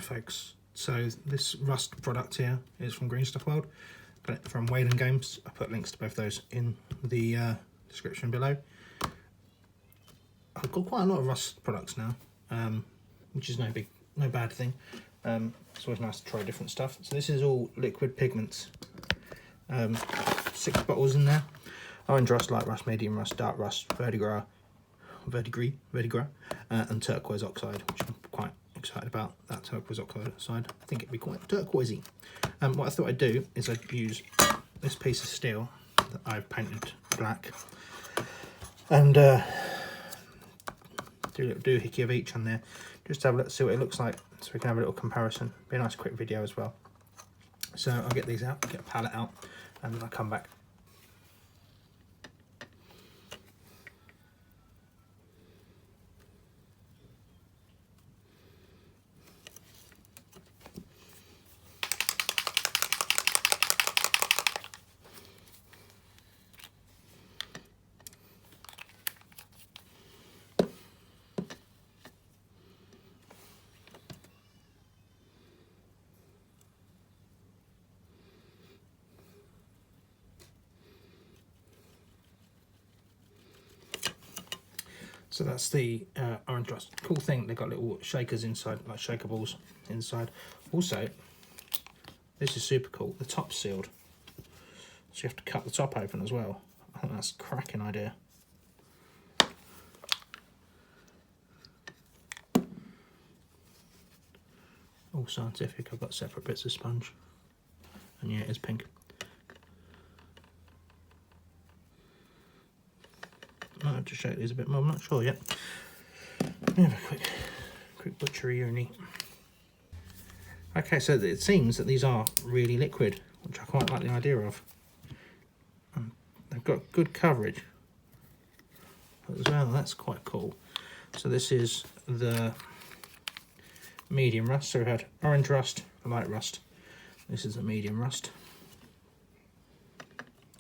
folks. So this rust product here is from Green Stuff World, got it from Wayland Games. I put links to both those in the description below. I've got quite a lot of rust products now, which is no bad thing. It's always nice to try different stuff. So this is all liquid pigments. 6 bottles in there: orange rust, light rust, medium rust, dark rust, verdigris, and turquoise oxide, which I'm quite excited about. That turquoise oxide, I think it'd be quite turquoisey. What I thought I'd do is I'd use this piece of steel that I've painted black, and do a little doohickey of each on there, just to have a look, see what it looks like, so we can have a little comparison. Be a nice quick video as well. So I'll get these out, get a palette out, and then I'll come back. So that's the orange rust. Cool thing, they've got little shakers inside, like shaker balls inside. Also, this is super cool, the top's sealed. So you have to cut the top open as well. I think that's a cracking idea. All scientific, I've got separate bits of sponge. And yeah, it is pink. Might have to shake these a bit more, I'm not sure yet. Let me have a quick butchery uni. Okay, so it seems that these are really liquid, which I quite like the idea of. They've got good coverage as well, that's quite cool. So this is the medium rust, so we had orange rust, light rust. This is the medium rust.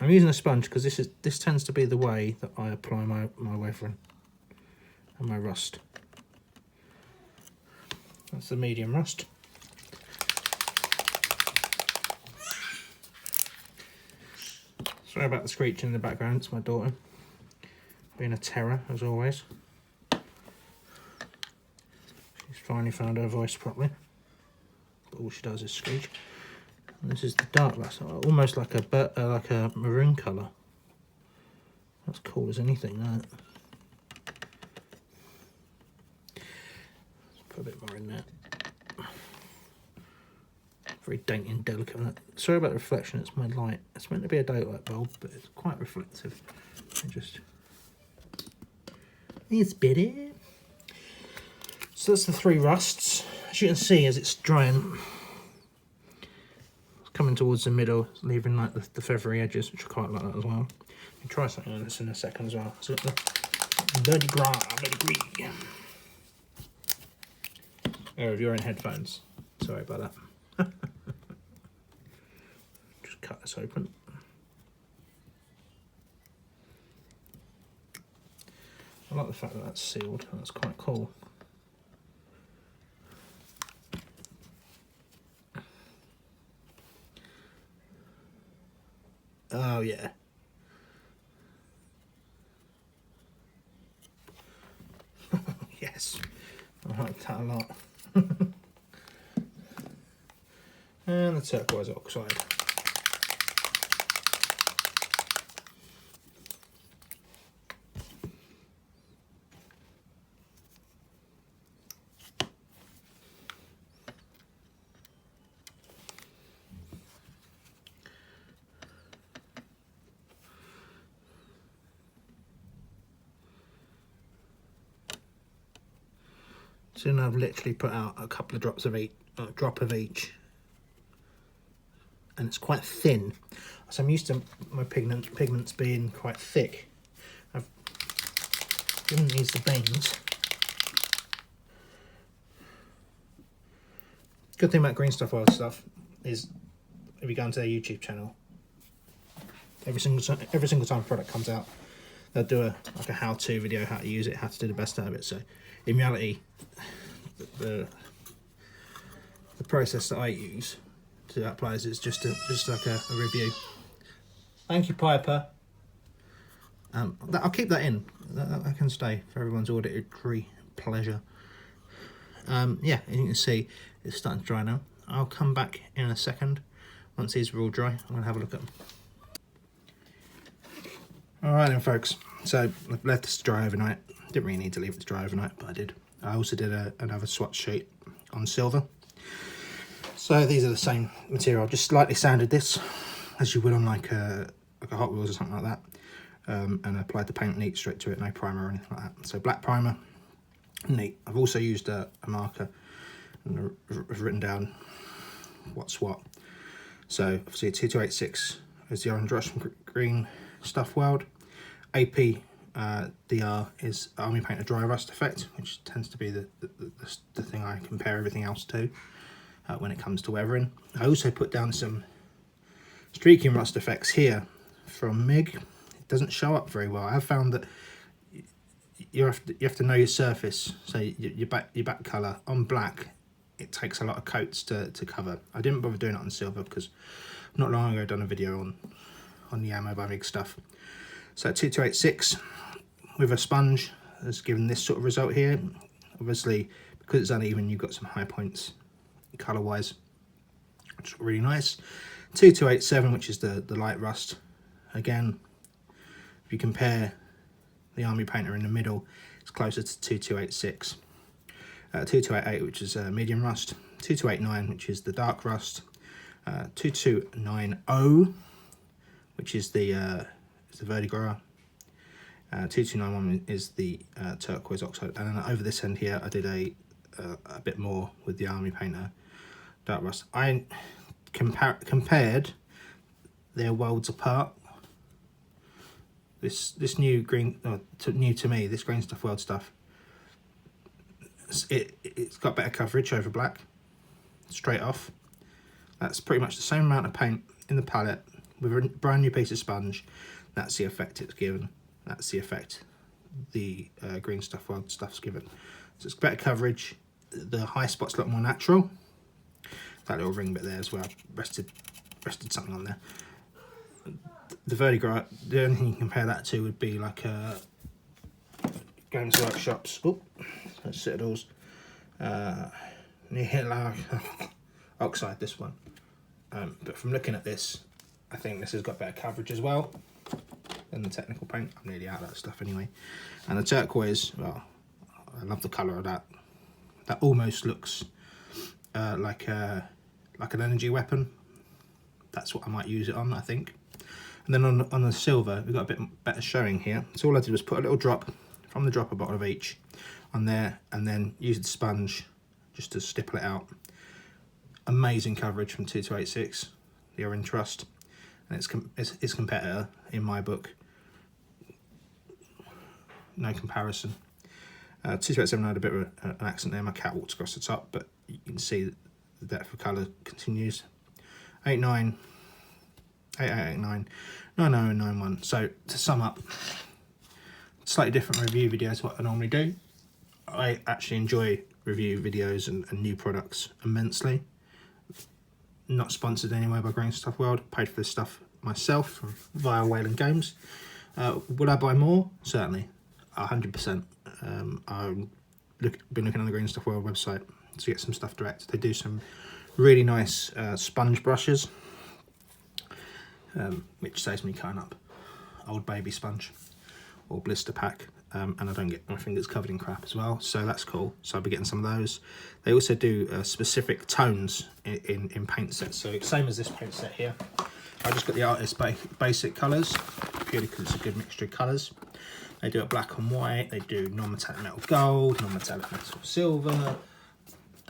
I'm using a sponge because this tends to be the way that I apply my waverin and my rust. That's the medium rust. Sorry about the screeching in the background, it's my daughter. Being a terror, as always. She's finally found her voice properly. But all she does is screech. And this is the dark rust, almost like a maroon colour. That's cool as anything, that. Let's put a bit more in there. Very dainty and delicate. Sorry about the reflection, it's my light. It's meant to be a daylight bulb, but it's quite reflective. It's better. So that's the 3 rusts. As you can see, as it's drying, coming towards the middle, leaving like the feathery edges, which I quite like that as well. You try something like this in a second as well. So the verdigris. Oh, if you're in headphones, sorry about that. Just cut this open. I like the fact that that's sealed. That's quite cool. Oh yeah. Yes, I like that a lot. And the turquoise oxide. So now I've literally put out a couple of drops of each, a drop of each, and it's quite thin. So I'm used to my pigments being quite thick. I've given these the beans. Good thing about Green Stuff World stuff is if you go onto their YouTube channel, every single time a product comes out, they'll do a how-to video, how to use it, how to do the best out of it. So in reality, process that I use to apply is just like a review. Thank you, Piper. I'll keep that in. That can stay for everyone's auditory pleasure. Yeah, and you can see it's starting to dry now. I'll come back in a second. Once these are all dry, I'm going to have a look at them. Alright then folks, so I've left this to dry overnight. Didn't really need to leave it to dry overnight, but I did. I also did another swatch sheet on silver. So these are the same material. I've just slightly sanded this, as you would on like a Hot Wheels or something like that. And I applied the paint neat straight to it, no primer or anything like that. So black primer, neat. I've also used a marker and I've written down what's what. So obviously 2286 is the orange rust from green stuff weld. AP DR is Army Painter dry rust effect, which tends to be the thing I compare everything else to when it comes to weathering. I also put down some streaking rust effects here from MIG. It doesn't show up very well. I've found that you have to know your surface. So your back colour on black, it takes a lot of coats to cover. I didn't bother doing it on silver because not long ago I done a video on the Ammo by MIG stuff. So 2286 with a sponge has given this sort of result here. Obviously, because it's uneven, you've got some high points colour wise, which is really nice. 2287, which is the light rust. Again, if you compare the Army Painter in the middle, it's closer to 2286. 2288, which is medium rust. 2289, which is the dark rust. 2290, which is the Verdigris. 2291 is the turquoise oxide, and then over this end here I did a bit more with the Army Painter dark rust. I compared their worlds apart. This new green, new to me, this green stuff weld stuff, it's got better coverage over black, straight off. That's pretty much the same amount of paint in the palette with a brand new piece of sponge. That's the effect it's given. That's the effect the green stuff weld stuff's given. So it's better coverage. The high spots look more natural. That little ring bit there as well, rested something on there. The Verdigris, the only thing you can compare that to would be like Games Workshops, Citadels, near oxide, this one. But from looking at this, I think this has got better coverage as well than the technical paint. I'm nearly out of that stuff anyway. And the turquoise, well, I love the colour of that. That almost looks like an energy weapon. That's what I might use it on, I think. And then on the silver, we've got a bit better showing here. So all I did was put a little drop from the dropper bottle of each on there, and then use the sponge just to stipple it out. Amazing coverage from 2286, the orange rust, and its competitor in my book. No comparison. 2287 had a bit of an accent there. My cat walks across the top, but you can see the depth of colour continues. 89, 8889, 90 and 91. So to sum up, slightly different review videos to what I normally do. I actually enjoy review videos and new products immensely. Not sponsored anyway by Green Stuff World. Paid for this stuff myself via Wayland Games. Would I buy more? Certainly, 100%. I've been looking on the Green Stuff World website to get some stuff direct. They do some really nice sponge brushes, which saves me cutting up Old Baby sponge or blister pack, and I don't get my fingers covered in crap as well, so that's cool. So I'll be getting some of those. They also do specific tones in paint sets, so same as this paint set here. I just got the Artist Basic colours, purely because it's a good mixture of colours. They do it black and white, they do non-metallic metal gold, non-metallic metal silver,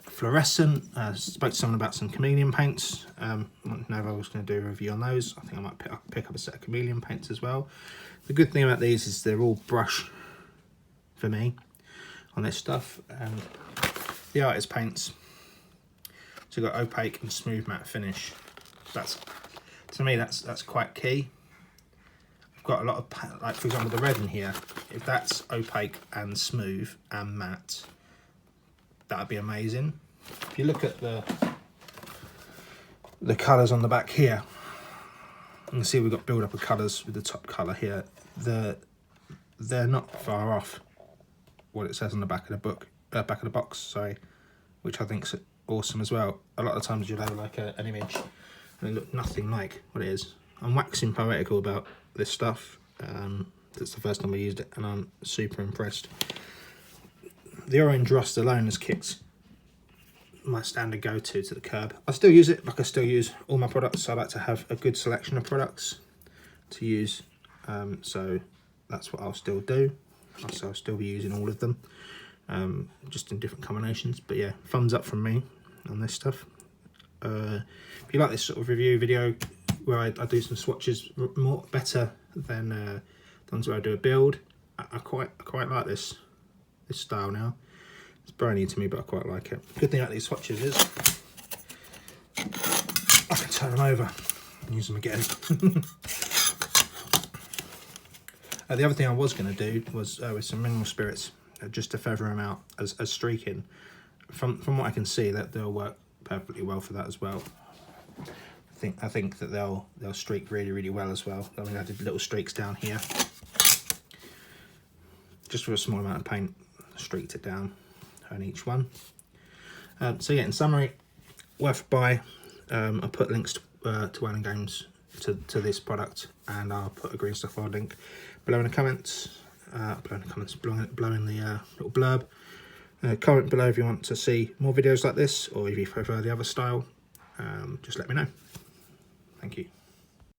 fluorescent. Spoke to someone about some chameleon paints. I didn't know if I was going to do a review on those. I think I might pick up a set of chameleon paints as well. The good thing about these is they're all brush for me on this stuff. The Artist paints, so you've got opaque and smooth matte finish. That's, to me, that's quite key. I've got a lot of, like for example, the red in here. If that's opaque and smooth and matte, that'd be amazing. If you look at the the colours on the back here. You can see we've got build up of colours with the top colour here. They're not far off what it says on the back of the book, back of the box, sorry, which I think's awesome as well. A lot of times you'll have like an image and it look nothing like what it is. I'm waxing poetical about this stuff. That's the first time I used it and I'm super impressed. The orange rust alone has kicked my standard go-to to the curb. I still use it like I still use all my products. I like to have a good selection of products to use, so that's what I'll still do. So I'll still be using all of them, just in different combinations. But yeah, thumbs up from me on this stuff. If you like this sort of review video where I do some swatches better than the ones where I do a build, I quite like this style now. It's brand new to me, but I quite like it. Good thing about these swatches is I can turn them over and use them again. The other thing I was going to do was with some mineral spirits, just to feather them out as streaking. From what I can see, that they'll work perfectly well for that as well. I think that they'll streak really well as well. I mean, I did little streaks down here, just with a small amount of paint, streaked it down on each one. So yeah, in summary, worth a buy. I'll put links to Wayland Games to this product, and I'll put a green stuff on link below in the comments. Below in the little blurb. Comment below if you want to see more videos like this, or if you prefer the other style. Just let me know. Thank you.